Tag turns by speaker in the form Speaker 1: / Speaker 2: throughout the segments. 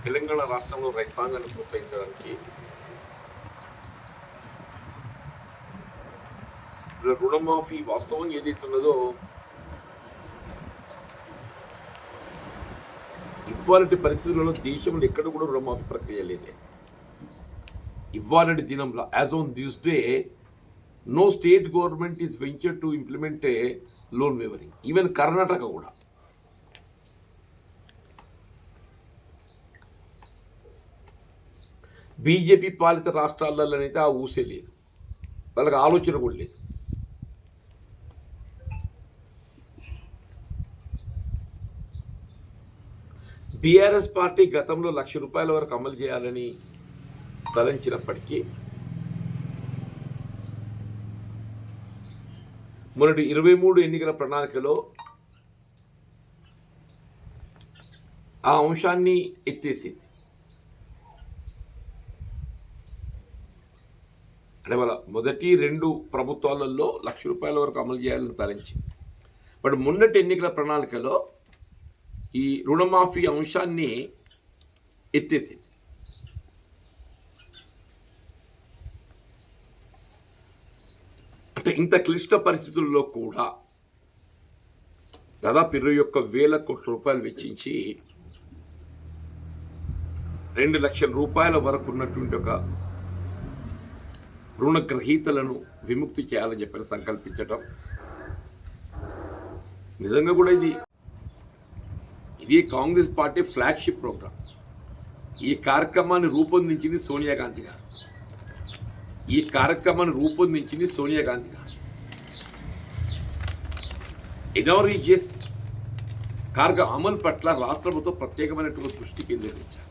Speaker 1: తెలంగాణ రాష్ట్రంలో రైతాంగాన్ని ప్రోత్సహించడానికి రుణమాఫీ వాస్తవం ఏదైతే ఉన్నదో ఇవ్వాలంటి పరిస్థితులలో దేశంలో ఎక్కడ కూడా రుణమాఫీ ప్రక్రియ లేదే. ఇవ్వాలంటి దినంలో as on this day no state government is venture to implement a loan wavering. Even Karnataka కూడా బీజేపీ పాలిత రాష్ట్రాలలోనైతే ఆ ఊసే లేదు, వాళ్ళకి ఆలోచన కూడా లేదు. బీఆర్ఎస్ పార్టీ గతంలో ₹1,00,000 వరకు అమలు చేయాలని తలంచినప్పటికీ మొన్నటి 23 ఎన్నికల ప్రణాళికలో ఆ అంశాన్ని ఎత్తేసింది. అంటే వాళ్ళ మొదటి 2 ప్రభుత్వాలలో ₹1,00,000 వరకు అమలు చేయాలని తలంచింది. బట్ మొన్నటి ఎన్నికల ప్రణాళికలో ఈ రుణమాఫీ అంశాన్ని ఎత్తేసింది. అంటే ఇంత క్లిష్ట పరిస్థితుల్లో కూడా దాదాపు 21,000 కోట్ల రూపాయలు వెచ్చించి ₹2,00,000 వరకు ఉన్నటువంటి ఒక రుణగ్రహీతలను విముక్తి చేయాలని చెప్పని సంకల్పించడం నిజంగా కూడా ఇది కాంగ్రెస్ పార్టీ ఫ్లాగ్షిప్ ప్రోగ్రామ్. ఈ కార్యక్రమాన్ని రూపొందించింది సోనియా గాంధీ గారు. ఎనోరిజియస్ కార్యక్రమం అమలు పట్ల రాష్ట్ర ప్రభుత్వం ప్రత్యేకమైనటువంటి దృష్టి కేంద్రీకరించారు.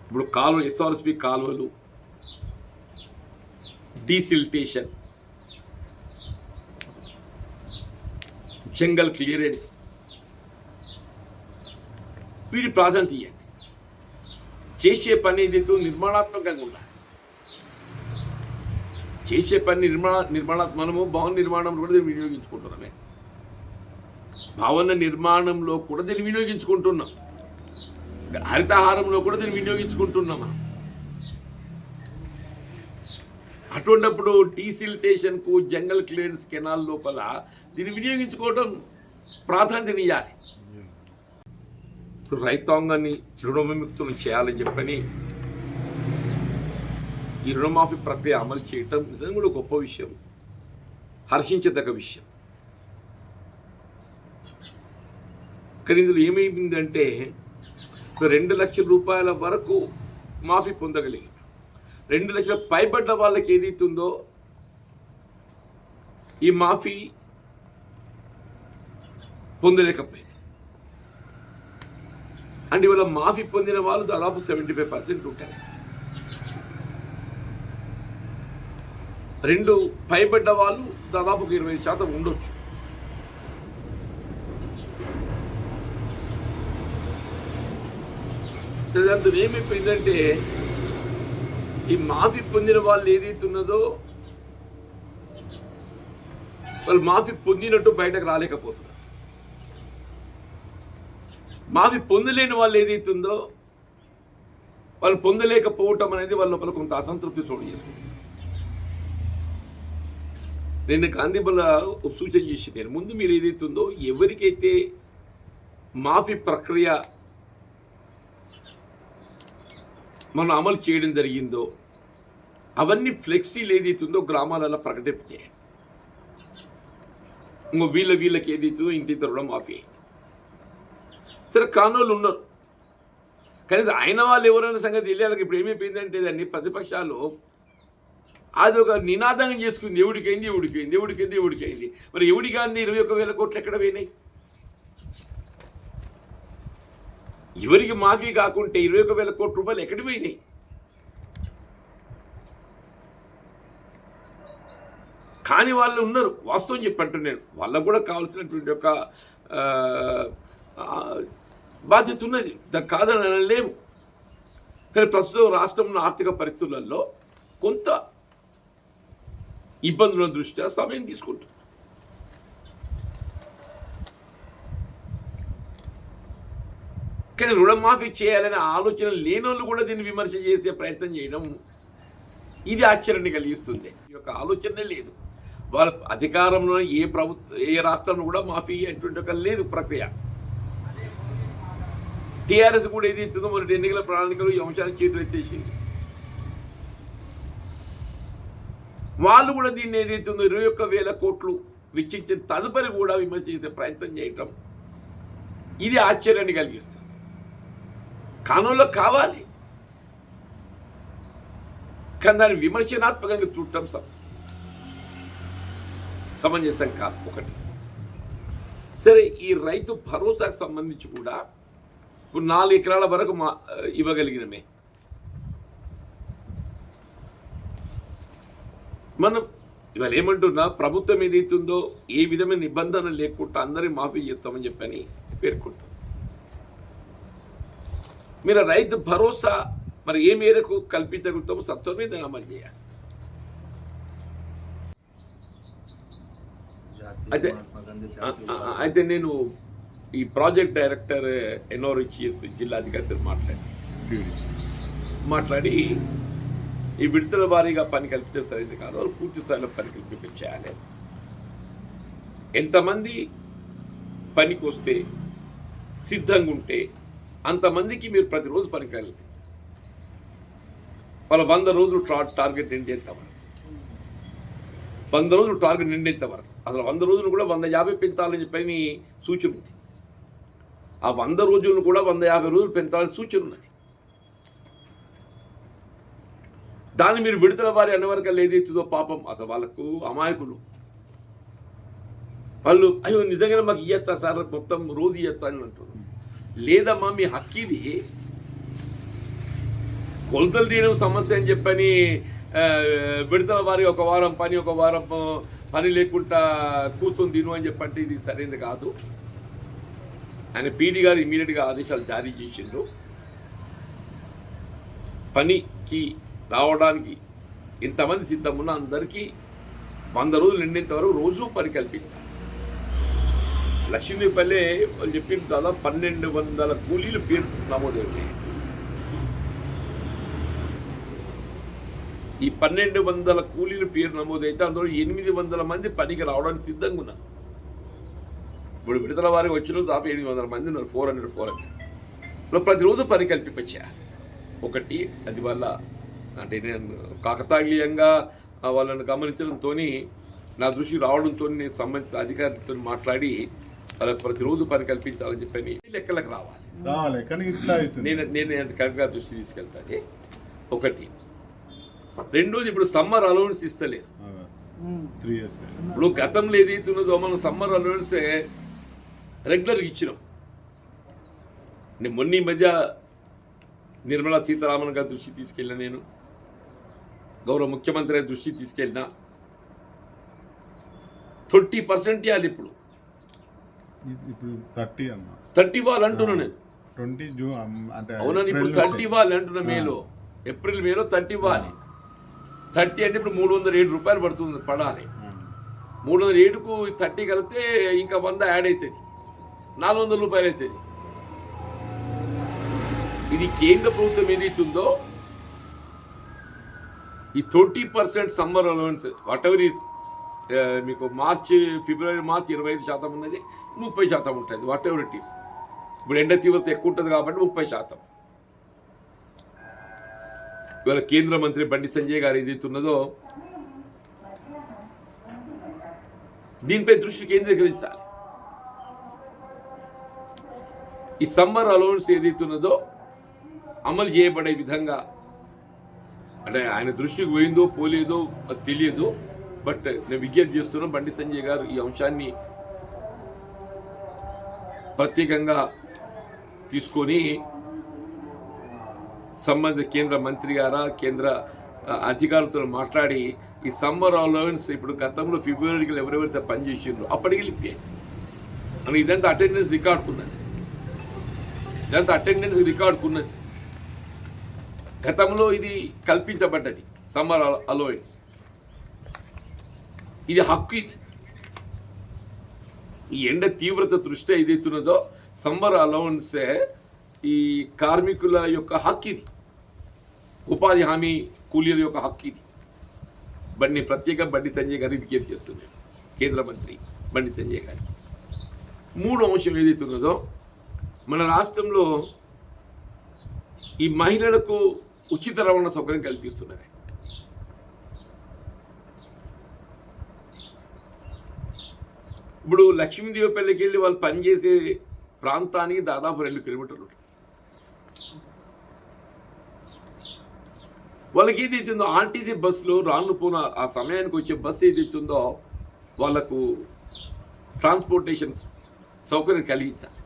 Speaker 1: ఇప్పుడు కాలువలు, ఎస్ఆర్ఎస్పి కాలువలు, డీసిల్టేషన్, జంగల్ క్లియరెన్స్, వీటి ప్రాధాన్యత ఇవ్వండి. చేసే పని ఏదైతే నిర్మాణాత్మకంగా ఉండాలి. చేసే పని మనము భవన నిర్మాణంలో కూడా దీన్ని వినియోగించుకుంటున్నామే. భవన నిర్మాణంలో కూడా దీన్ని వినియోగించుకుంటున్నాం. హరితహారంలో కూడా దీన్ని వినియోగించుకుంటున్నాం మనం. అటువంటిప్పుడు డీసిల్టేషన్కు, జంగల్ క్లియరెన్స్, కెనాల్ లోపల దీన్ని వినియోగించుకోవడం ప్రాధాన్యతనియాలి. రైతాంగాన్ని రుణ విముక్తులు చేయాలని చెప్పని ఈ రుణమాఫీ ప్రక్రియ అమలు చేయటం నిజంగా కూడా గొప్ప విషయం, హర్షించదగ్గ విషయం. కానీ ఇందులో ఏమైందంటే ₹2,00,000 వరకు మాఫీ పొందగలిగారు. 2 లక్షల పైబడ్డ వాళ్ళకి ఏదైతుందో ఈ మాఫీ పొందలేకపోయింది. అంటే ఇవాళ మాఫీ పొందిన వాళ్ళు దాదాపు 75% ఉంటారు. 2 పైబడ్డ వాళ్ళు దాదాపు 20% ఉండొచ్చు. అందులో ఏమైపోయిందంటే ఈ మాఫీ పొందిన వాళ్ళు ఏదైతున్నదో వాళ్ళు మాఫీ పొందినట్టు బయటకు రాలేకపోతున్నారు. మాఫీ పొందలేని వాళ్ళు ఏదైతుందో వాళ్ళు పొందలేకపోవటం అనేది వాళ్ళ లోపల కొంత అసంతృప్తి చోటు చేసుకుంటుంది. నేను గాంధీ వల్ల సూచన చేసి నేను ముందు మీరు ఏదైతుందో ఎవరికైతే మాఫీ ప్రక్రియ మనం అమలు చేయడం జరిగిందో అవన్నీ ఫ్లెక్సీలు ఏదైతుందో గ్రామాలలో ప్రకటించేయండి. ఇంకో వీళ్ళకి ఏదైతుందో ఇంత రుణమాఫీ అయింది. సరే కానోళ్ళు ఉన్నారు, కానీ అయిన వాళ్ళు ఎవరైనా సంగతి తెలియాలి. ఇప్పుడు ఏమైపోయిందంటే దాన్ని ప్రతిపక్షాలు అది ఒక నినాదంగా చేసుకుంది. ఎవడికైంది. మరి ఎవడికి అంది 21,000 కోట్లు ఎక్కడ పోయినాయి? ఎవరికి మాఫీ కాకుంటే 21,000 కోట్ల రూపాయలు ఎక్కడికి పోయినాయి? కానీ వాళ్ళు ఉన్నారు. వాస్తవం చెప్పంటున్నాను, వాళ్ళకు కూడా కావాల్సినటువంటి ఒక బాధ్యత ఉన్నది, దానికి కాదని అనలేము. కానీ ప్రస్తుతం రాష్ట్రంలో ఆర్థిక పరిస్థితులలో కొంత ఇబ్బందుల దృష్ట్యా సమయం తీసుకుంటుంది. కానీ రుణమాఫీ చేయాలనే ఆలోచన లేనోళ్ళు కూడా దీన్ని విమర్శ చేసే ప్రయత్నం చేయడం ఇది ఆశ్చర్యాన్ని కలిగిస్తుంది. ఈ యొక్క ఆలోచనే లేదు. వాళ్ళ అధికారంలో ఏ రాష్ట్రంలో కూడా మాఫీ అటువంటి ఒక లేదు ప్రక్రియ. టీఆర్ఎస్ కూడా ఏది ఇస్తుందో మొదటి ఎన్నికల ప్రణాళికలు ఈ అంశాన్ని చేతులు ఎత్తేసింది. వాళ్ళు కూడా దీన్ని ఏదైతుందో 21,000 కోట్లు వెచ్చించిన తదుపరి కూడా విమర్శ చేసే ప్రయత్నం చేయటం ఇది ఆశ్చర్యాన్ని కలిగిస్తుంది. కానూన్లో కావాలి, కానీ దాన్ని విమర్శనాత్మకంగా చూడటం సమంజసం కాదు. ఒకటి సరే, ఈ రైతు భరోసాకు సంబంధించి కూడా ఇప్పుడు 4 ఎకరాల వరకు ఇవ్వగలిగినమే. మనం ఇవాళ ఏమంటున్నా, ప్రభుత్వం ఏదైతుందో ఏ విధమైన నిబంధన లేకుండా అందరి మాఫీ చేస్తామని చెప్పని పేర్కొంటాం. మీరు రైతు భరోసా మరి ఏ మేరకు కల్పించగలుగుతామో సత్వమే దాన్ని అమలు చేయాలి. అయితే నేను ఈ ప్రాజెక్ట్ డైరెక్టర్ ఎన్ఆర్హెచ్ఎస్ జిల్లాధికారితో మాట్లాడి ఈ విడతల వారీగా పని కల్పించే సరైనది కాదు, వాళ్ళు పూర్తి స్థాయిలో పని కల్పించాలి. ఎంతమంది పనికి వస్తే సిద్ధంగా ఉంటే అంతమందికి మీరు ప్రతిరోజు పని కల్పించాలి. వాళ్ళ 100 రోజులు టార్గెట్ నిండేంతవరకు 100 రోజులు టార్గెట్ నిండేంతవరకు అసలు 100 రోజులు కూడా 150 పెంచాలని చెప్పని సూచన ఉంది. ఆ 100 రోజులను కూడా 150 రోజులు పెంచాలని సూచన ఉన్నది. దాన్ని మీరు విడతల వారి అన్నవరకల్లా ఏదైతుందో పాపం అసలు వాళ్ళకు అమాయకులు వాళ్ళు అయ్యో నిజంగానే మాకు ఇయ్యచ్చా సార్, మొత్తం రోజు ఇయ్యచ్చా అని అంటున్నారు. లేదమ్మా, మీ హక్కు ఇది. కొలతలు తీయడం సమస్య అని చెప్పని విడతల వారి ఒక వారం పని లేకుండా కూర్చొని తిను అని చెప్పంటే ఇది సరైనది కాదు. ఆయన పీడీ గారు ఇమీడియట్గా ఆదేశాలు జారీ చేసిండ్రు. పనికి రావడానికి ఇంతమంది సిద్ధమున్న అందరికీ 100 రోజులు నిండేంత వరకు రోజు పని కల్పించాలి. లక్ష్మీపల్లె వాళ్ళు చెప్పిన దాదాపు 1200 కూలీలు పేరు నమోదయ్యాయి. ఈ 1200 కూలీలు పేరు నమోదైతే అందులో 800 మంది పనికి రావడానికి సిద్ధంగా ఉన్నారు. ఇప్పుడు విడతల వారికి వచ్చిన దాదాపు 800 మంది ఉన్నారు. 400 ప్రతిరోజు పని కల్పించారు. ఒకటి అది వల్ల అంటే నేను కాకతాళీయంగా వాళ్ళని గమనించడంతో నా దృష్టి రావడంతో నేను సంబంధిత అధికారులతో మాట్లాడి వాళ్ళకి ప్రతిరోజు పని కల్పించాలని చెప్పని లెక్కలకు రావాలి. నేను కరెక్ట్గా దృష్టి తీసుకెళ్తాను. ఒకటి. రెండోది, ఇప్పుడు సమ్మర్ అలవెన్స్ ఇస్తలేదు. ఇప్పుడు గతంలో ఏదైతే ఉన్నదో మనం సమ్మర్ అలవెన్స్ రెగ్యులర్గా ఇచ్చినాం. నేను మొన్న ఈ మధ్య నిర్మలా సీతారామన్ గారి దృష్టి తీసుకెళ్ళిన, నేను గౌరవ ముఖ్యమంత్రి గారి దృష్టి తీసుకెళ్ళినా 30% ఇవ్వాలి. ఇప్పుడు 30 ఇవ్వాలి అంటున్నా నేను. అవునండి, ఇప్పుడు 30 ఇవ్వాలి అంటున్నా. ఏప్రిల్ మేలో 30 ఇవ్వాలి. 30 అంటే ఇప్పుడు 307 రూపాయలు పడాలి. 307కు 30 కలిపితే ఇంకా 100 యాడ్ అవుతుంది, 400 రూపాయలు అవుతుంది. ఇది కేంద్ర ప్రభుత్వం ఏదైతుందో ఈ 30% summer allowance what ever is మీకు ఫిబ్రవరి మార్చ్ 25% ఉన్నది, 30% ఉంటుంది. What ever it is. ఇప్పుడు ఎండ తీవ్రత ఎక్కువ ఉంటుంది కాబట్టి 30%. ఇవాళ కేంద్ర మంత్రి బండి సంజయ్ గారు ఏదైతున్నదో దీనిపై దృష్టి కేంద్రీకరించాలి. ఈ సమ్మర్ అలవెన్స్ ఏదైతున్నదో అమలు చేయబడే విధంగా, అంటే ఆయన దృష్టికి పోయిందో పోలేదో అది తెలియదు. బట్ నేను విజ్ఞప్తి చేస్తున్నా, బండి సంజయ్ గారు ఈ అంశాన్ని ప్రత్యేకంగా తీసుకొని సంబంధిత కేంద్ర మంత్రి గారా కేంద్ర అధికారులతో మాట్లాడి ఈ సమ్మర్ అలవెన్స్ ఇప్పుడు గతంలో ఫిబ్రవరికి ఎవరెవరైతే పనిచేసిండ్రో అప్పటికి లిప్పాయి. అని ఇదంతా అటెండెన్స్ రికార్డుకున్నది. గతంలో ఇది కల్పించబడ్డది సమ్మర్ అలవెన్స్. ఇది హక్కు. ఇది ఈ ఎండ తీవ్రత దృష్ట్యా ఏదైతున్నదో సమ్మర్ అలవెన్సే ఈ కార్మికుల యొక్క హక్కు ఇది, ఉపాధి హామీ కూలీల యొక్క హక్కు ఇది. బండి సంజయ్ గారు విజ్ఞప్తి చేస్తున్నారు, కేంద్ర మంత్రి బండి సంజయ్ గారికి. మూడో అంశం ఏదైతే ఉన్నదో, మన రాష్ట్రంలో ఈ మహిళలకు ఉచిత రవాణా సౌకర్యం కల్పిస్తున్నారు. ఇప్పుడు లక్ష్మీదేవిపల్లికి వెళ్ళి వాళ్ళు పనిచేసే ప్రాంతానికి దాదాపు 2 కిలోమీటర్లు ఉంటుంది. వాళ్ళకి ఏదైతుందో ఆర్టీసీ బస్సులో రాను పోన ఆ సమయానికి వచ్చే బస్సు ఏదైతుందో వాళ్ళకు ట్రాన్స్పోర్టేషన్ సౌకర్యం కలిగించాలి.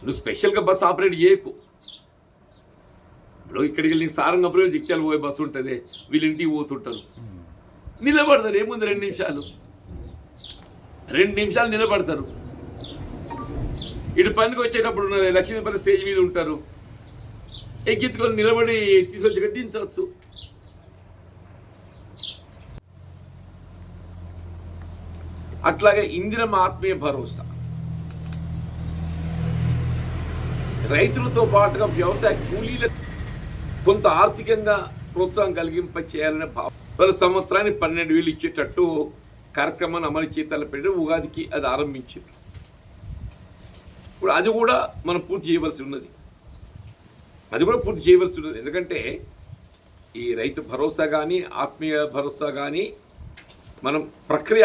Speaker 1: నువ్వు స్పెషల్గా బస్సు ఆపరేట్ చేయకు. ఇప్పుడు ఇక్కడికి వెళ్ళి సారంగపురం జిక్చాలు పోయే బస్సు ఉంటుంది, వీళ్ళ ఇంటికి పోతుంటారు, నిలబడతారు. ఏముంది 2 నిమిషాలు నిలబడతారు. ఇటు పనికి వచ్చేటప్పుడు లక్ష్మీపల్లి స్టేజ్ మీద ఉంటారు, ఎక్కించుకొని నిలబడి తీసుకొచ్చి దించవచ్చు. అట్లాగే ఇందిరమ్మ ఆత్మీయ భరోసా, రైతులతో పాటుగా వ్యవసాయ కూలీలకు కొంత ఆర్థికంగా ప్రోత్సాహం కలిగింప చేయాలనే భావం. వాళ్ళ సంవత్సరానికి 12,000 ఇచ్చేటట్టు కార్యక్రమాన్ని అమలు చేతలు పెట్టి ఉగాదికి అది ఆరంభించారు. ఇప్పుడు అది కూడా మనం పూర్తి చేయవలసి ఉన్నది. ఎందుకంటే ఈ రైతు భరోసా కానీ ఆత్మీయ భరోసా కానీ మనం ప్రక్రియ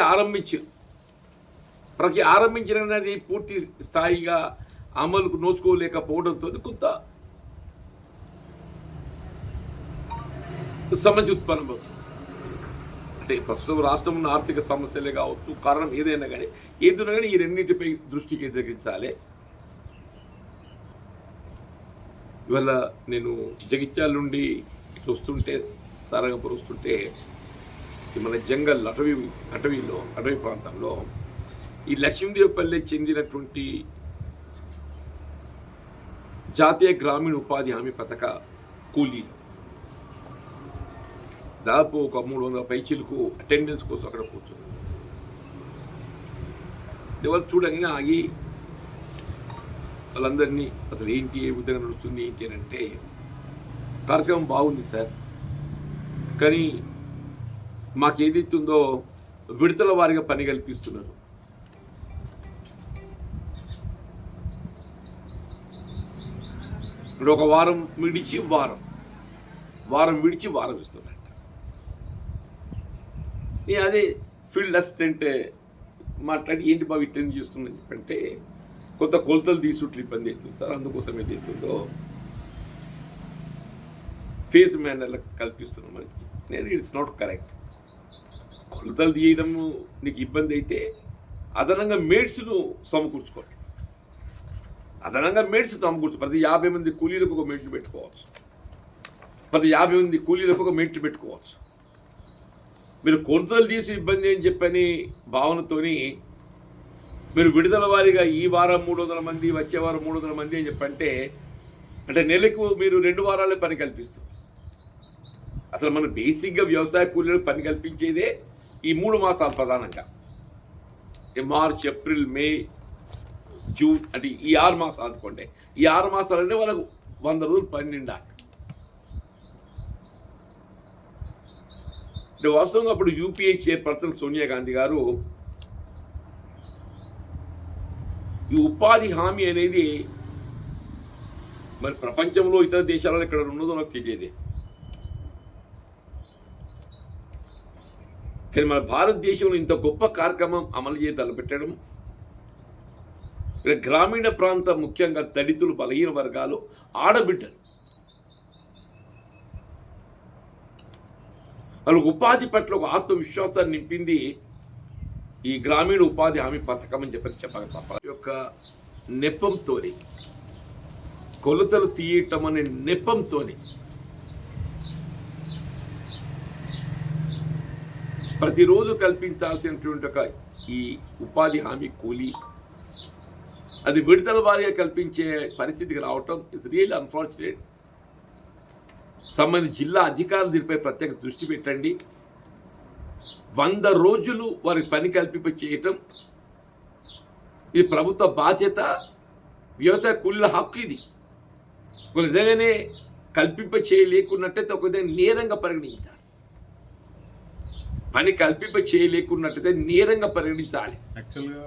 Speaker 1: ఆరంభించినది పూర్తి స్థాయిగా అమలుకు నోచుకోలేకపోవడంతో కొంత సమస్య ఉత్పన్నమవుతుంది. అంటే ప్రస్తుతం రాష్ట్రం ఉన్న ఆర్థిక సమస్యలే కావచ్చు, కారణం ఏదైనా కానీ ఈ రెండింటిపై దృష్టి కేంద్రీకరించాలి. ఇవాళ నేను జగిత్యాల నుండి ఇట్లా వస్తుంటే, సారంగపురం వస్తుంటే, మన జంగల్ అటవీ ప్రాంతంలో ఈ లక్ష్మీదేవిపల్లి చెందినటువంటి జాతీయ గ్రామీణ ఉపాధి హామీ పథక కూలీలు దాదాపు ఒక 300 పైచీలకు అటెండెన్స్ కోసం అక్కడ కూర్చున్నారు. ఎవరు చూడగానే ఆగి వాళ్ళందరినీ అసలు ఏంటి, ఏ విధంగా నడుస్తుంది ఏంటి అని అంటే, కార్యక్రమం బాగుంది సార్, కానీ మాకు ఏదైతుందో విడతల వారిగా పని కల్పిస్తున్నారు. ఇప్పుడు ఒక వారం విడిచి వారం ఇస్తున్నట్ట. నేను అదే ఫీల్డ్ అసిస్టెంట్ మాట్లాడి ఏంటి బాబు ఇట్లా చేస్తుందని చెప్పంటే, కొంత కొలతలు తీసుకుంటే ఇబ్బంది అవుతుంది సార్, అందుకోసం ఏది అవుతుందో ఫేస్ మేనర్లకు కల్పిస్తున్నాం. నేను ఇట్స్ నాట్ కరెక్ట్. కొలతలు తీయడము నీకు ఇబ్బంది అయితే అదనంగా మేడ్స్ను సమకూర్చుకోండి. ప్రతి 50 మంది కూలీలకు ఒక మేట్లు పెట్టుకోవచ్చు. మీరు కొలతలు తీసి ఇబ్బంది అని చెప్పని భావనతోని మీరు విడుదల వారీగా ఈ వారం 300 మంది, వచ్చే వారం 300 మంది అని చెప్పంటే, అంటే నెలకు మీరు 2 వారాలే పని కల్పిస్తారు. అసలు మనం బేసిక్గా వ్యవసాయ కూలీలకు పని కల్పించేదే ఈ 3 మాసాలు ప్రధానంగా, మార్చ్, ఏప్రిల్, మే, జూన్, అంటే ఈ 6 మాసాలు అనుకోండి. ఈ 6 మాసాలంటే వాళ్ళకు 100 రోజులు పని నిండాలి. అంటే వాస్తవంగా అప్పుడు యూపీఏ చైర్పర్సన్ సోనియా గాంధీ గారు ఈ ఉపాధి హామీ అనేది మరి ప్రపంచంలో ఇతర దేశాలలో ఇక్కడ ఉన్నదో నాకు తెలియదే, కానీ మన భారతదేశంలో ఇంత గొప్ప కార్యక్రమం అమలు చేసి తలపెట్టడం, గ్రామీణ ప్రాంత ముఖ్యంగా దళితులు, బలహీన వర్గాలు, ఆడబిడ్డలు వాళ్ళకు ఉపాధి పట్ల ఒక ఆత్మవిశ్వాసాన్ని నింపింది ఈ గ్రామీణ ఉపాధి హామీ పథకం అని చెప్పక యొక్క నెపంతో, కొలతలు తీయటం అనే నెపంతో ప్రతిరోజు కల్పించాల్సినటువంటి ఒక ఈ ఉపాధి హామీ కూలీ అది విడతల వారీగా కల్పించే పరిస్థితికి రావటం ఇస్ రియల్ అన్ఫార్చునేట్. సంబంధించిన జిల్లా అధికారులు దీనిపై ప్రత్యేక దృష్టి పెట్టండి. 100 రోజులు వారికి పని కల్పింప చేయటం ఇది ప్రభుత్వ బాధ్యత, వ్యవసాయ కూలీల హక్కు ఇది. ఒక నిజంగానే కల్పింప చేయలేకున్నట్టయితే ఒక విధంగా నేరంగా పరిగణించాలి. పని కల్పింప చేయలేకున్నట్టయితే నేరంగా పరిగణించాలి.
Speaker 2: యాక్చువల్గా